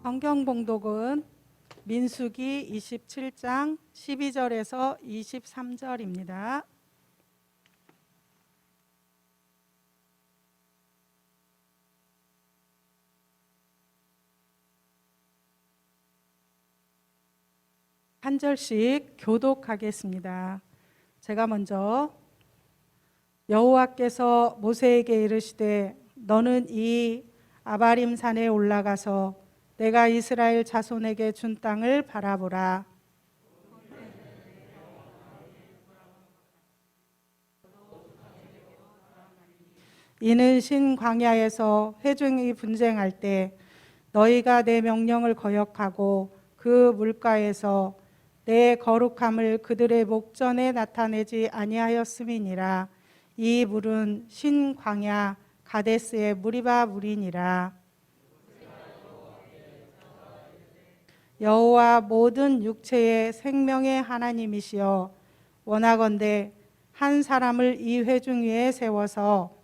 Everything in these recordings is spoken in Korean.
성경 봉독은 민수기 27장 12절에서 23절입니다. 한 절씩 교독하겠습니다. 제가 먼저 여호와께서 모세에게 이르시되 너는 이 아바림 산에 올라가서 내가 이스라엘 자손에게 준 땅을 바라보라. 이는 신 광야에서 회중이 분쟁할 때 너희가 내 명령을 거역하고 그 물가에서 내 거룩함을 그들의 목전에 나타내지 아니하였음이니라. 이 물은 신 광야 가데스의 무리바 물이니라. 여호와 모든 육체의 생명의 하나님이시여 원하건대 한 사람을 이 회중 위에 세워서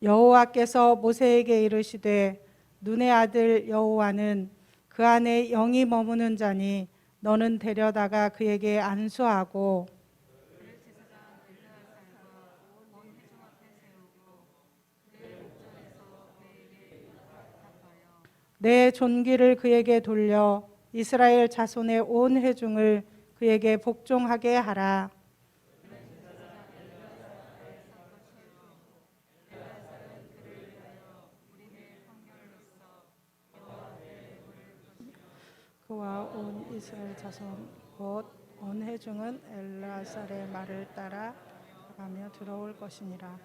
여호와께서 모세에게 이르시되 눈의 아들 여호와는 그 안에 영이 머무는 자니 너는 데려다가 그에게 안수하고 내 존귀를 그에게 돌려 이스라엘 자손의 온 회중을 그에게 복종하게 하라. 그와 온 이스라엘 자손 곧 온 회중은 엘라살의 말을 따라 가며 들어올 것이니라.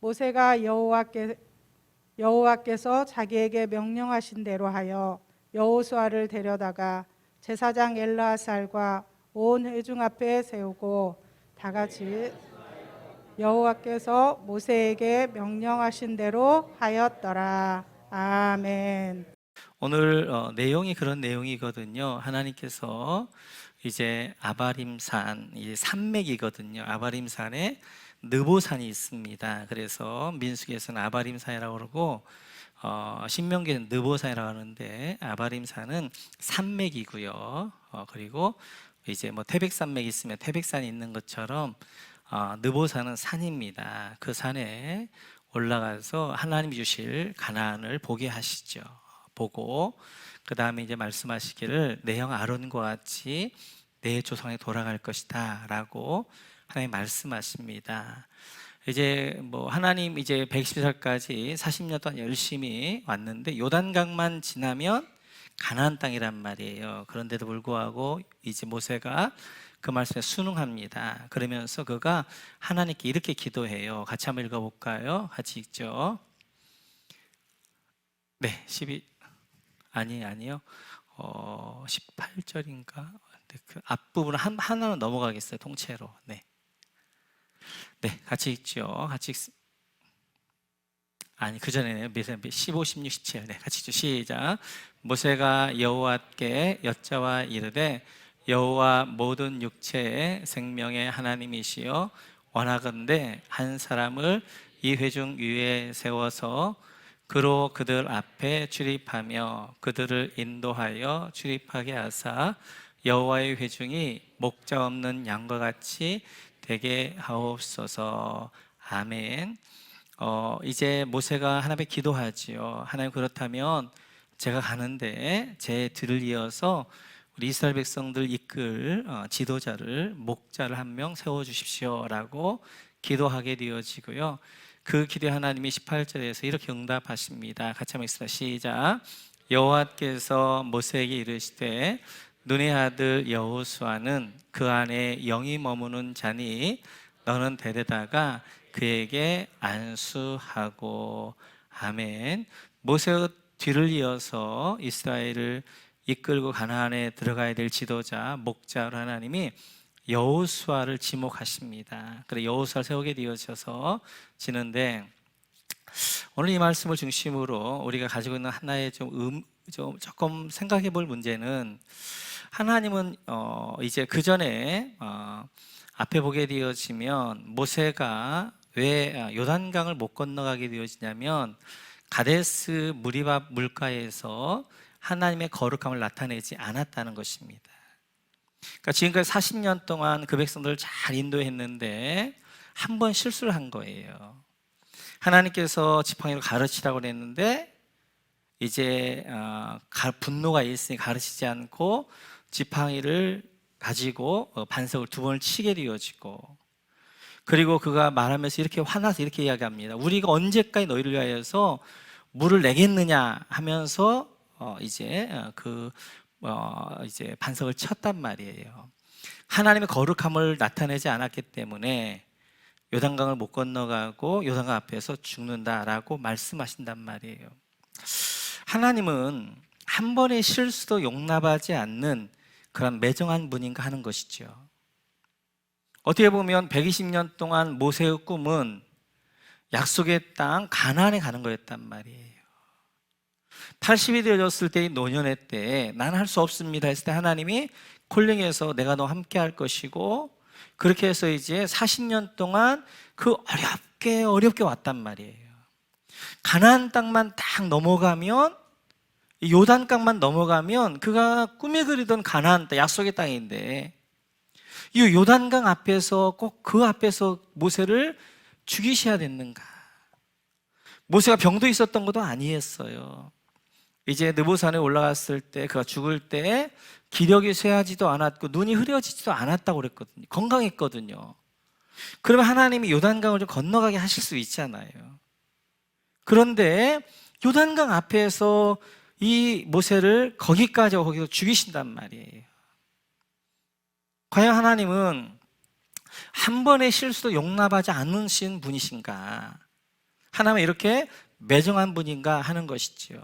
모세가 여호와께서 자기에게 명령하신 대로 하여 여호수아를 데려다가 제사장 엘라살과 온 회중 앞에 세우고 다 같이 여호와께서 모세에게 명령하신 대로 하였더라. 아멘. 오늘 내용이 그런 내용이거든요. 하나님께서 이제 아바림산, 이 산맥이거든요. 아바림산에 느보산이 있습니다. 그래서 민수기에서는 아바림산이라고 그러고 신명기에는 느보산이라고 하는데 아바림산은 산맥이고요. 그리고 이제 뭐 태백산맥이 있으면 태백산이 있는 것처럼 느보산은 산입니다. 그 산에 올라가서 하나님이 주실 가나안을 보게 하시죠. 보고 그 다음에 이제 말씀하시기를 내 형 아론과 같이 내 조상에 돌아갈 것이다 라고 하나님 말씀하십니다. 이제 뭐 하나님 이제 110살까지 40년 동안 열심히 왔는데 요단강만 지나면 가나안 땅이란 말이에요. 그런데도 불구하고 이제 모세가 그 말씀에 순응합니다. 그러면서 그가 하나님께 이렇게 기도해요. 같이 한번 읽어볼까요? 같이 읽죠. 네, 12아니요 18절인가? 그 앞부분 하나만 넘어가겠어요. 통째로. 네, 같이 읽죠. 아니 그 전에는 15, 16, 17. 네, 같이 읽죠. 시작. 모세가 여호와께 여짜와 이르되 여호와 모든 육체의 생명의 하나님이시여 원하건대 한 사람을 이 회중 위에 세워서 그로 그들 앞에 출입하며 그들을 인도하여 출입하게 하사 여호와의 회중이 목자 없는 양과 같이 되게 하옵소서. 아멘. 이제 모세가 하나님께 기도하지요. 하나님 그렇다면 제가 가는데 제 뒤를 이어서 우리 이스라엘 백성들 이끌 지도자를 목자를 한 명 세워주십시오 라고 기도하게 되어지고요. 그 기도에 하나님이 18절에서 이렇게 응답하십니다. 같이 한번 읽습니다. 시작. 여호와께서 모세에게 이르시되 눈의 아들 여호수아는 그 안에 영이 머무는 자니 너는 데려다가 그에게 안수하고. 아멘. 모세의 뒤를 이어서 이스라엘을 이끌고 가나안에 들어가야 될 지도자 목자로 하나님이 여호수아를 지목하십니다. 그래 여호수아를 세우게 되어져서 지는데 오늘 이 말씀을 중심으로 우리가 가지고 있는 하나의 조금 생각해 볼 문제는 하나님은 이제 그 전에 앞에 보게 되어지면 모세가 왜 요단강을 못 건너가게 되어지냐면 가데스 무리바 물가에서 하나님의 거룩함을 나타내지 않았다는 것입니다. 그러니까 지금까지 40년 동안 그 백성들을 잘 인도했는데 한 번 실수를 한 거예요. 하나님께서 지팡이로 가르치라고 그랬는데 이제 분노가 있으니 가르치지 않고 지팡이를 가지고 반석을 2번을 치게 되어지고, 그리고 그가 말하면서 이렇게 화나서 이렇게 이야기합니다. 우리가 언제까지 너희를 위하여서 물을 내겠느냐 하면서 이제 반석을 쳤단 말이에요. 하나님의 거룩함을 나타내지 않았기 때문에 요단강을 못 건너가고 요단강 앞에서 죽는다라고 말씀하신단 말이에요. 하나님은 한 번의 실수도 용납하지 않는 그런 매정한 분인가 하는 것이죠. 어떻게 보면 120년 동안 모세의 꿈은 약속의 땅 가나안에 가는 거였단 말이에요. 80이 되어졌을 때의 노년의 때에 나는 할 수 없습니다 했을 때 하나님이 콜링해서 내가 너 함께 할 것이고, 그렇게 해서 이제 40년 동안 그 어렵게 왔단 말이에요. 가나안 땅만 딱 넘어가면, 요단강만 넘어가면 그가 꿈에 그리던 가나안 땅, 약속의 땅인데 이 요단강 앞에서 꼭 그 앞에서 모세를 죽이셔야 됐는가? 모세가 병도 있었던 것도 아니었어요. 이제 느보산에 올라갔을 때 그가 죽을 때 기력이 쇠하지도 않았고 눈이 흐려지지도 않았다고 그랬거든요. 건강했거든요. 그러면 하나님이 요단강을 좀 건너가게 하실 수 있잖아요. 그런데 요단강 앞에서 이 모세를 거기서 죽이신단 말이에요. 과연 하나님은 한 번의 실수도 용납하지 않으신 분이신가? 하나님은 이렇게 매정한 분인가 하는 것이죠.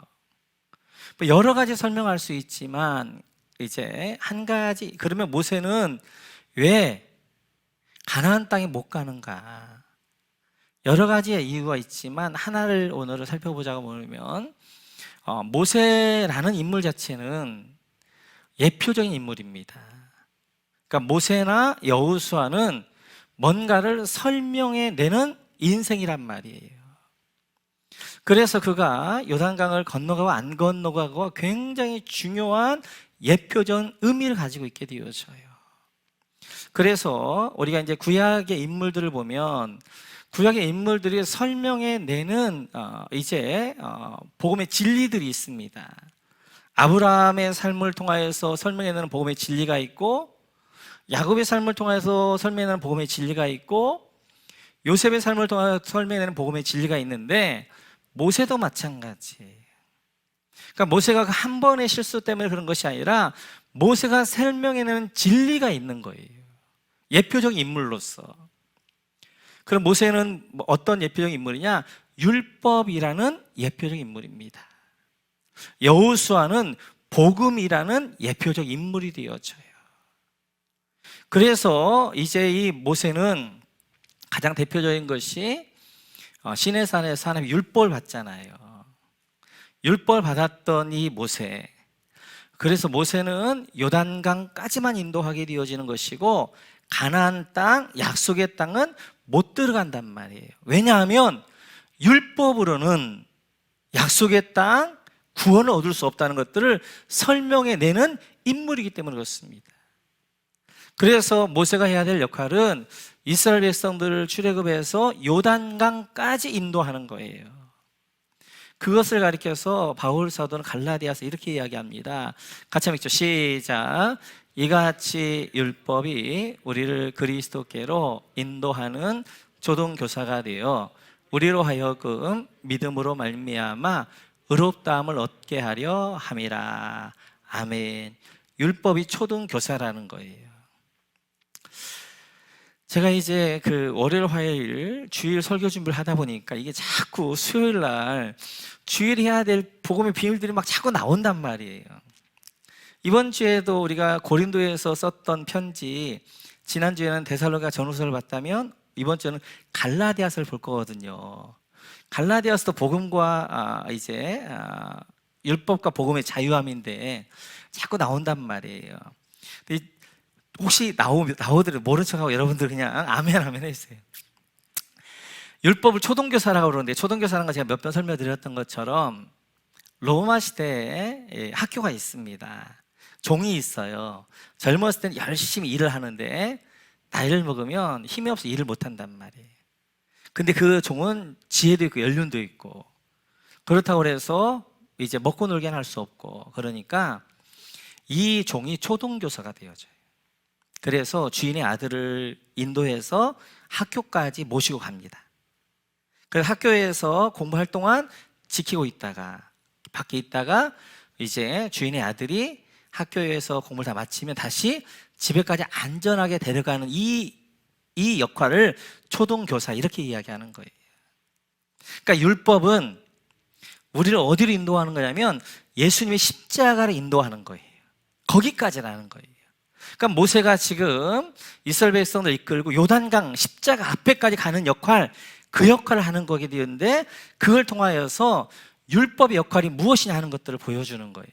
여러 가지 설명할 수 있지만 이제 한 가지, 그러면 모세는 왜 가나안 땅에 못 가는가? 여러 가지의 이유가 있지만 하나를 오늘 살펴보자고 하면 모세라는 인물 자체는 예표적인 인물입니다. 그러니까 모세나 여호수아는 뭔가를 설명해내는 인생이란 말이에요. 그래서 그가 요단강을 건너가고 안 건너가고 굉장히 중요한 예표적 의미를 가지고 있게 되어져요. 그래서 우리가 이제 구약의 인물들을 보면 구약의 인물들이 설명해내는 복음의 진리들이 있습니다. 아브라함의 삶을 통하여서 설명해내는 복음의 진리가 있고, 야곱의 삶을 통해서 설명하는 복음의 진리가 있고, 요셉의 삶을 통해서 설명하는 복음의 진리가 있는데 모세도 마찬가지. 그러니까 모세가 한 번의 실수 때문에 그런 것이 아니라 모세가 설명해내는 진리가 있는 거예요. 예표적 인물로서. 그럼 모세는 어떤 예표적 인물이냐? 율법이라는 예표적 인물입니다. 여호수아는 복음이라는 예표적 인물이 되어져요. 그래서 이제 이 모세는 가장 대표적인 것이 시내산에서 하나님의 율법을 받잖아요. 율법을 받았던 이 모세. 그래서 모세는 요단강까지만 인도하게 되어지는 것이고 가나안 땅, 약속의 땅은 못 들어간단 말이에요. 왜냐하면 율법으로는 약속의 땅, 구원을 얻을 수 없다는 것들을 설명해내는 인물이기 때문에 그렇습니다. 그래서 모세가 해야 될 역할은 이스라엘 백성들을 출애굽해서 요단강까지 인도하는 거예요. 그것을 가리켜서 바울 사도는 갈라디아서 이렇게 이야기합니다. 같이 한번 읽죠. 시작. 이같이 율법이 우리를 그리스도께로 인도하는 조동교사가 되어 우리로 하여금 믿음으로 말미암아 의롭다함을 얻게 하려 함이라. 아멘. 율법이 초등교사라는 거예요. 제가 이제 그 월요일, 화요일 주일 설교 준비를 하다 보니까 이게 자꾸 수요일 날 주일 해야 될 복음의 비밀들이 막 자꾸 나온단 말이에요. 이번 주에도 우리가 고린도에서 썼던 편지, 지난주에는 데살로니가 전후서를 봤다면 이번 주에는 갈라디아서를 볼 거거든요. 갈라디아서도 복음과 율법과 복음의 자유함인데 자꾸 나온단 말이에요. 근데 혹시 나오더라도 모른 척하고 여러분들 그냥 아멘 아멘 해주세요. 율법을 초등교사라고 그러는데, 초등교사라는 건 제가 몇 번 설명드렸던 것처럼 로마 시대에 학교가 있습니다. 종이 있어요. 젊었을 때는 열심히 일을 하는데 나이를 먹으면 힘이 없어 일을 못한단 말이에요. 근데 그 종은 지혜도 있고 연륜도 있고, 그렇다고 해서 이제 먹고 놀게 할 수 없고, 그러니까 이 종이 초등교사가 되어져요. 그래서 주인의 아들을 인도해서 학교까지 모시고 갑니다. 그래서 학교에서 공부할 동안 지키고 있다가 밖에 있다가 이제 주인의 아들이 학교에서 공부를 다 마치면 다시 집에까지 안전하게 데려가는 이 역할을 초등교사, 이렇게 이야기하는 거예요. 그러니까 율법은 우리를 어디로 인도하는 거냐면 예수님의 십자가를 인도하는 거예요. 거기까지라는 거예요. 그러니까 모세가 지금 이스라엘 백성을 이끌고 요단강 십자가 앞에까지 가는 역할, 그 역할을 하는 거게 되는데, 그걸 통하여서 율법의 역할이 무엇이냐 하는 것들을 보여주는 거예요.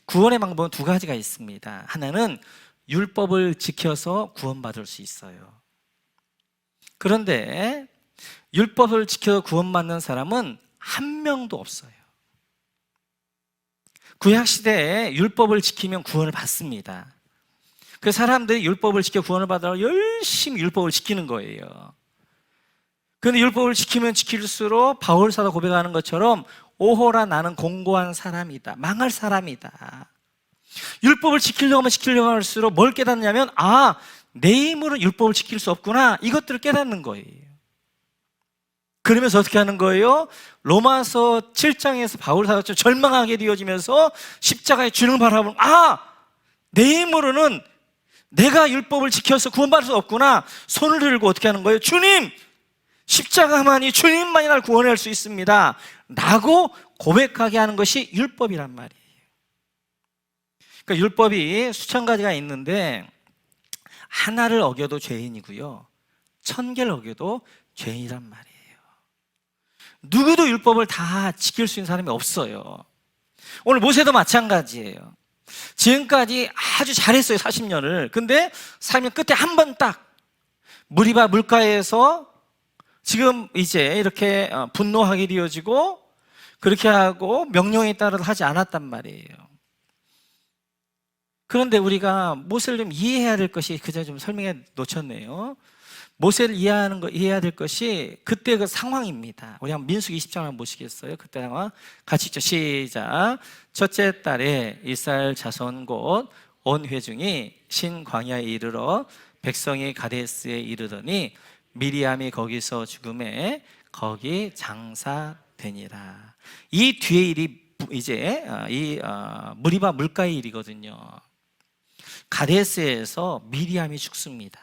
구원의 방법은 두 가지가 있습니다. 하나는 율법을 지켜서 구원받을 수 있어요. 그런데 율법을 지켜 구원받는 사람은 한 명도 없어요. 구약시대에 율법을 지키면 구원을 받습니다. 그 사람들이 율법을 지켜 구원을 받으려고 열심히 율법을 지키는 거예요. 그런데 율법을 지키면 지킬수록 바울사도 고백하는 것처럼 오호라 나는 공고한 사람이다, 망할 사람이다. 율법을 지키려고 하면 지키려고 할수록 뭘 깨닫냐면, 아, 내 힘으로 율법을 지킬 수 없구나, 이것들을 깨닫는 거예요. 그러면서 어떻게 하는 거예요? 로마서 7장에서 바울사도처럼 절망하게 되어지면서 십자가의 주님을 바라보면, 아, 내 힘으로는 내가 율법을 지켜서 구원받을 수 없구나. 손을 들고 어떻게 하는 거예요? 주님, 십자가만이, 주님만이 날 구원할 수 있습니다 라고 고백하게 하는 것이 율법이란 말이에요. 그러니까 율법이 수천 가지가 있는데 하나를 어겨도 죄인이고요, 1000개를 어겨도 죄인이란 말이에요. 누구도 율법을 다 지킬 수 있는 사람이 없어요. 오늘 모세도 마찬가지예요. 지금까지 아주 잘했어요, 40년을. 근데 40년 끝에 한 번 딱 무리바 물가에서 지금 이제 이렇게 분노하게 되어지고, 그렇게 하고 명령에 따라서 하지 않았단 말이에요. 그런데 우리가 모세를 좀 이해해야 될 것이, 그저 좀 설명해 놓쳤네요. 모세를 이해해야 될 것이 그때 그 상황입니다. 우리 한번 민수기 20장 한번 보시겠어요? 그때 상황 같이 읽죠. 시작. 첫째 달에 이스라엘 자손 곧 온 회중이 신광야에 이르러 백성이 가데스에 이르더니 미리암이 거기서 죽음에 거기 장사되니라. 이 뒤에 일이 이제 무리바 물가의 일이거든요. 가데스에서 미리암이 죽습니다.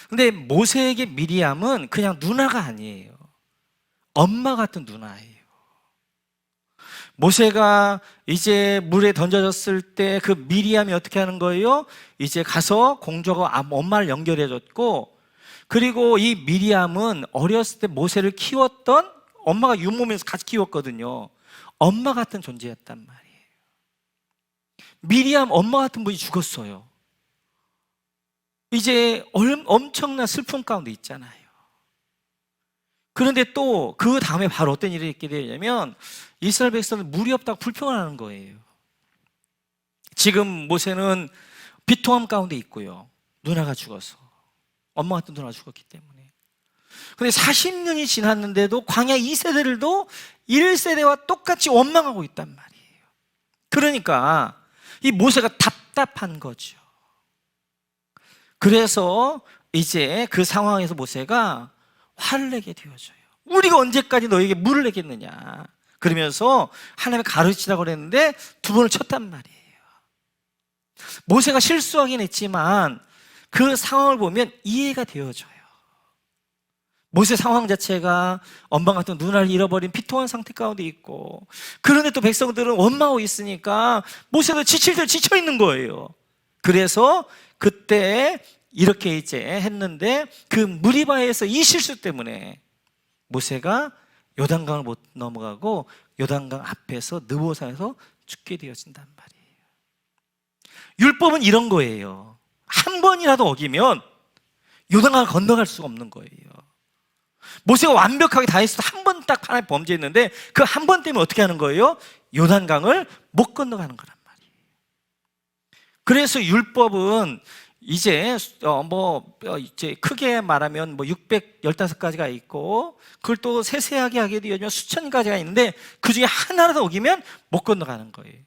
근데 모세에게 미리암은 그냥 누나가 아니에요. 엄마 같은 누나예요. 모세가 이제 물에 던져졌을 때 그 미리암이 어떻게 하는 거예요? 이제 가서 공주하고 엄마를 연결해줬고, 그리고 이 미리암은 어렸을 때 모세를 키웠던, 엄마가 유모면서 같이 키웠거든요. 엄마 같은 존재였단 말이에요. 미리암 엄마 같은 분이 죽었어요. 이제 엄청난 슬픔 가운데 있잖아요. 그런데 또 그 다음에 바로 어떤 일이 있게 되냐면, 이스라엘 백성은 물이 없다고 불평하는 거예요. 지금 모세는 비통함 가운데 있고요, 누나가 죽어서, 엄마 같은 누나가 죽었기 때문에. 근데 40년이 지났는데도 광야 2세대들도 1세대와 똑같이 원망하고 있단 말이에요. 그러니까 이 모세가 답답한 거죠. 그래서 이제 그 상황에서 모세가 화를 내게 되어져요. 우리가 언제까지 너에게 물을 내겠느냐, 그러면서 하나님의 가르치라고 그랬는데 2번을 쳤단 말이에요. 모세가 실수하긴 했지만 그 상황을 보면 이해가 되어져요. 모세 상황 자체가 엄마 같은 누나를 잃어버린 피통한 상태 가운데 있고, 그런데 또 백성들은 원망하고 있으니까 모세도 지칠 때 지쳐 있는 거예요. 그래서 그때 이렇게 이제 했는데, 그 무리바에서 이 실수 때문에 모세가 요단강을 못 넘어가고 요단강 앞에서 느보산에서 죽게 되어진단 말이에요. 율법은 이런 거예요. 한 번이라도 어기면 요단강을 건너갈 수가 없는 거예요. 모세가 완벽하게 다 했을 때 한 번 딱 하나의 범죄했는데 그 한 번 때문에 어떻게 하는 거예요? 요단강을 못 건너가는 거란 말이에요. 그래서 율법은 이제 이제 크게 말하면 615가지가 있고 그걸 또 세세하게 하게 되면 수천 가지가 있는데 그 중에 하나라도 어기면 못 건너가는 거예요.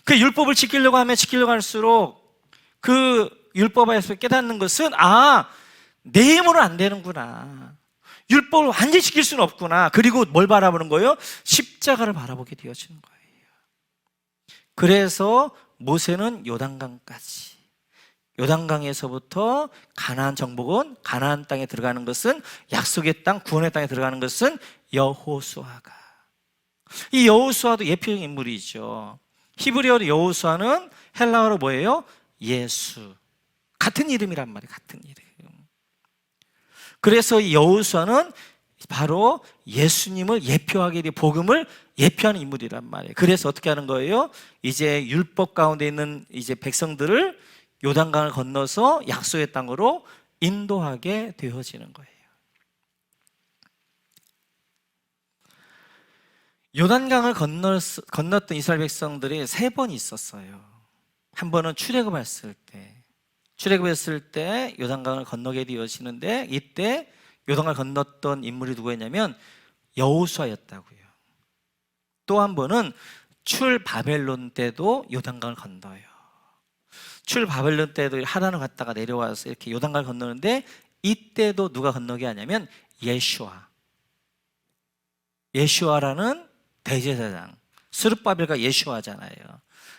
그 율법을 지키려고 하면 지키려고 할수록 그 율법에서 깨닫는 것은 내 힘으로 안 되는구나. 율법을 완전히 지킬 수는 없구나. 그리고 뭘 바라보는 거예요? 십자가를 바라보게 되어지는 거예요. 그래서 모세는 요단강까지, 요단강에서부터 가나안 정복은, 가나안 땅에 들어가는 것은, 약속의 땅, 구원의 땅에 들어가는 것은 여호수아가, 이 여호수아도 예표적 인물이죠. 히브리어로 여호수아는 헬라어로 뭐예요? 예수. 같은 이름이란 말이에요. 같은 이름. 그래서 이 여호수아는 바로 예수님을 예표하게 돼 복음을 예표하는 인물이란 말이에요. 그래서 어떻게 하는 거예요? 이제 율법 가운데 있는 이제 백성들을 요단강을 건너서 약속의 땅으로 인도하게 되어지는 거예요. 요단강을 건넜던 이스라엘 백성들이 3번 있었어요. 한 번은 출애굽했을 때 요단강을 건너게 되어지는데 이때 요단강을 건넜던 인물이 누구였냐면 여호수아였다고요. 또 한 번은 출바벨론 때도 요단강을 건너요. 출바벨론 때도 하란을 갔다가 내려와서 이렇게 요단강을 건너는데 이때도 누가 건너게 하냐면 예슈아라는 대제사장, 스룹바벨과 예슈아잖아요.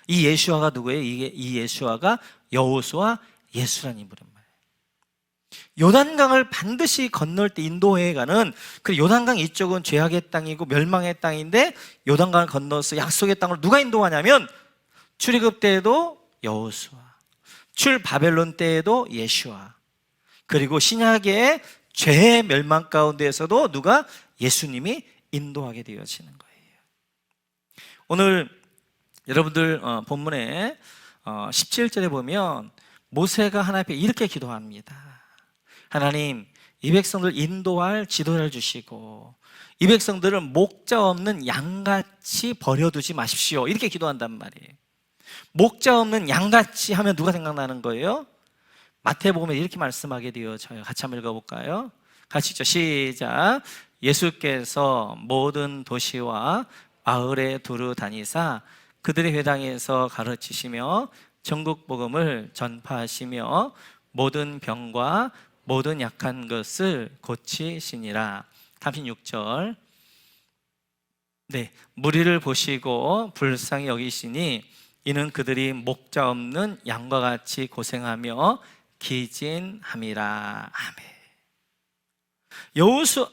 이 예슈아가 누구예요? 이 예슈아가 여호수아 예수라는 인물인 말이에요. 요단강을 반드시 건널 때 인도해 가는 그 요단강 이쪽은 죄악의 땅이고 멸망의 땅인데 요단강을 건너서 약속의 땅으로 누가 인도하냐면 출애굽 때에도 여호수아, 출바벨론 때에도 예슈아, 그리고 신약의 죄의 멸망 가운데에서도 누가? 예수님이 인도하게 되어지는 거예요. 오늘 여러분들 본문에 17절에 보면 모세가 하나님 앞에 이렇게 기도합니다. 하나님, 이 백성들 인도할 지도자를 주시고 이 백성들을 목자 없는 양같이 버려두지 마십시오. 이렇게 기도한단 말이에요. 목자 없는 양같이 하면 누가 생각나는 거예요? 마태복음에 이렇게 말씀하게 되어져요. 같이 한번 읽어볼까요? 같이 읽죠. 시작. 예수께서 모든 도시와 마을에 두루 다니사 그들의 회당에서 가르치시며 전국 복음을 전파하시며 모든 병과 모든 약한 것을 고치시니라. 36절. 무리를 보시고 불쌍히 여기시니 이는 그들이 목자 없는 양과 같이 고생하며 기진함이라. 아멘.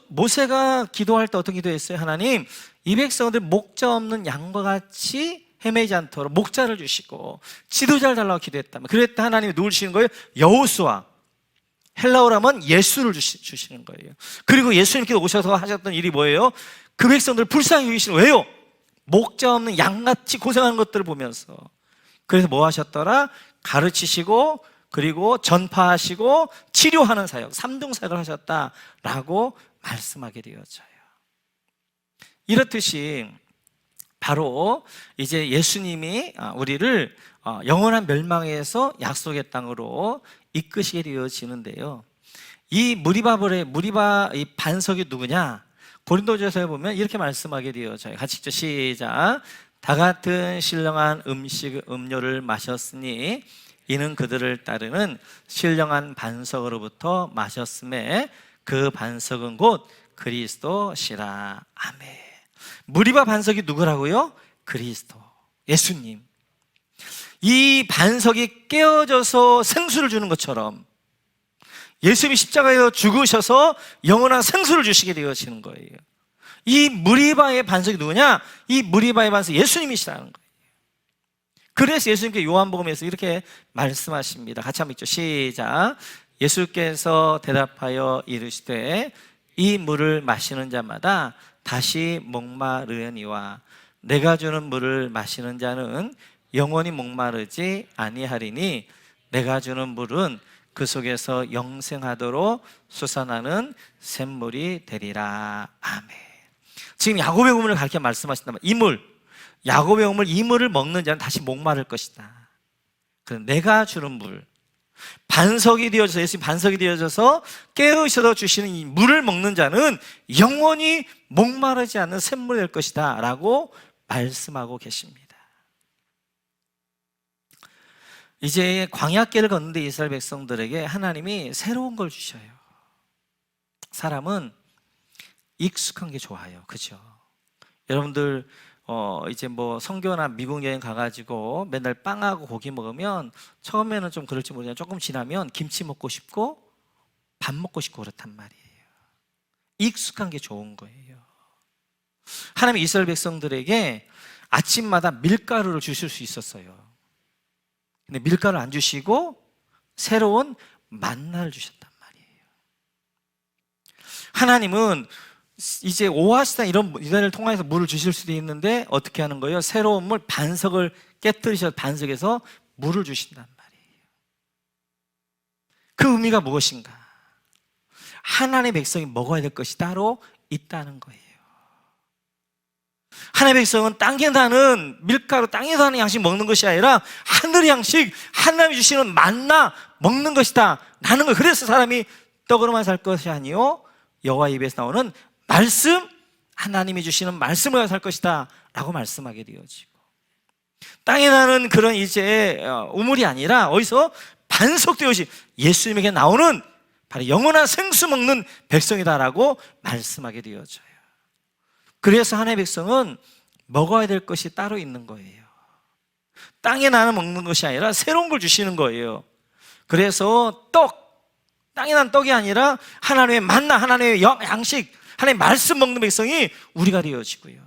모세가 기도할 때 어떤 기도했어요? 하나님, 이 백성들 목자 없는 양과 같이 헤매지 않도록 목자를 주시고 지도자를 달라고 기도했다면, 그랬다 하나님이 누굴 주시는 거예요? 여호수아, 헬라어로 하면 예수를 주시는 거예요. 그리고 예수님께서 오셔서 하셨던 일이 뭐예요? 그 백성들을 불쌍히 여기시는, 왜요? 목자 없는 양같이 고생하는 것들을 보면서. 그래서 뭐 하셨더라? 가르치시고 그리고 전파하시고 치료하는 사역, 3중 사역을 하셨다라고 말씀하게 되어져요. 이렇듯이 바로 이제 예수님이 우리를 영원한 멸망에서 약속의 땅으로 이끄시게 되어지는데요. 이 이 반석이 누구냐? 고린도전서에 보면 이렇게 말씀하게 되어져요. 같이 읽죠. 시작. 다 같은 신령한 음료를 마셨으니 이는 그들을 따르는 신령한 반석으로부터 마셨음에 그 반석은 곧 그리스도시라. 아멘. 무리바 반석이 누구라고요? 그리스도, 예수님. 이 반석이 깨어져서 생수를 주는 것처럼 예수님이 십자가에서 죽으셔서 영원한 생수를 주시게 되어지는 거예요. 이 무리바의 반석이 누구냐? 이 무리바의 반석이 예수님이시라는 거예요. 그래서 예수님께 요한복음에서 이렇게 말씀하십니다. 같이 한번 읽죠. 시작. 예수께서 대답하여 이르시되 이 물을 마시는 자마다 다시 목마르니와 내가 주는 물을 마시는 자는 영원히 목마르지 아니하리니 내가 주는 물은 그 속에서 영생하도록 솟아나는 샘물이 되리라. 아멘. 지금 야곱의 우물을 가르쳐 말씀하신다면 이 물, 야곱의 우물, 이 물을 먹는 자는 다시 목마를 것이다. 그럼 내가 주는 물, 반석이 되어져서, 예수님 반석이 되어져서 깨우셔서 주시는 이 물을 먹는 자는 영원히 목마르지 않는 샘물이 될 것이다 라고 말씀하고 계십니다. 이제 광야길을 걷는데 이스라엘 백성들에게 하나님이 새로운 걸 주셔요. 사람은 익숙한 게 좋아요. 그죠? 여러분들 이제 뭐 성교나 미국 여행 가가지고 맨날 빵하고 고기 먹으면 처음에는 좀 그럴지 모르지만 조금 지나면 김치 먹고 싶고 밥 먹고 싶고 그렇단 말이에요. 익숙한 게 좋은 거예요. 하나님이 이스라엘 백성들에게 아침마다 밀가루를 주실 수 있었어요. 근데 밀가루를 안 주시고 새로운 만나를 주셨단 말이에요. 하나님은 이제 오아시스나 이런 이단을 통해서 물을 주실 수도 있는데 어떻게 하는 거예요? 새로운 물, 반석을 깨뜨리셔서 반석에서 물을 주신단 말이에요. 그 의미가 무엇인가? 하나님의 백성이 먹어야 될 것이 따로 있다는 거예요. 하나님의 백성은 땅에 나는 밀가루, 땅에 나는 양식 먹는 것이 아니라 하늘의 양식, 하나님이 주시는 만나 먹는 것이다 라는 거예요. 그래서 사람이 떡으로만 살 것이 아니요 여호와 입에서 나오는 말씀, 하나님이 주시는 말씀으로 살 것이다 라고 말씀하게 되어지고, 땅에 나는 그런 이제 우물이 아니라 어디서 반석되어지 예수님에게 나오는 바로 영원한 생수 먹는 백성이다라고 말씀하게 되어져요. 그래서 하나님의 백성은 먹어야 될 것이 따로 있는 거예요. 땅에 나는 먹는 것이 아니라 새로운 걸 주시는 거예요. 그래서 땅에 난 떡이 아니라 하나님의 만나, 하나님의 양식, 하나님의 말씀 먹는 백성이 우리가 되어지고요.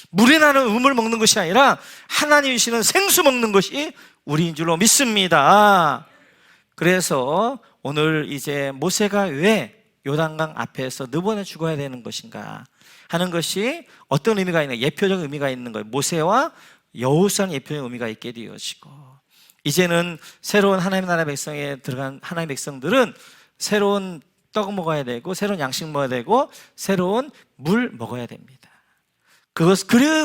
물에 나는 우물 먹는 것이 아니라 하나님이 주시는 생수 먹는 것이 우리인 줄로 믿습니다. 그래서 오늘 이제 모세가 왜 요단강 앞에서 네 번에 죽어야 되는 것인가 하는 것이 어떤 의미가 있는, 예표적 의미가 있는 거예요. 모세와 여호수아는 예표적 의미가 있게 되어지고, 이제는 새로운 하나님 나라 백성에 들어간 하나님의 백성들은 새로운 떡 먹어야 되고, 새로운 양식 먹어야 되고, 새로운 물 먹어야 됩니다. 그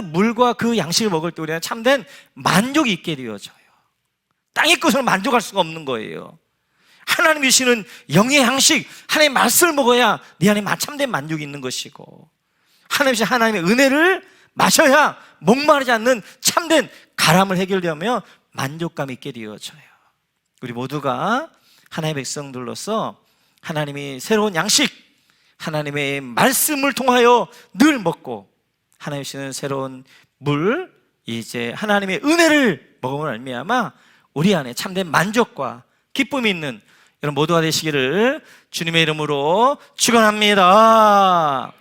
물과 그 양식을 먹을 때 우리는 참된 만족이 있게 되어져요. 땅의 것으로 만족할 수가 없는 거예요. 하나님이 주시는 영의 양식, 하나님의 말씀을 먹어야 네 안에 참된 만족이 있는 것이고, 하나님의 은혜를 마셔야 목마르지 않는 참된 가람을 해결되며 만족감 있게 되어져요. 우리 모두가 하나님의 백성들로서 하나님이 새로운 양식, 하나님의 말씀을 통하여 늘 먹고, 하나님이 주시는 새로운 물, 이제 하나님의 은혜를 먹음으로 말미암아 우리 안에 참된 만족과 기쁨이 있는 여러분 모두가 되시기를 주님의 이름으로 축원합니다.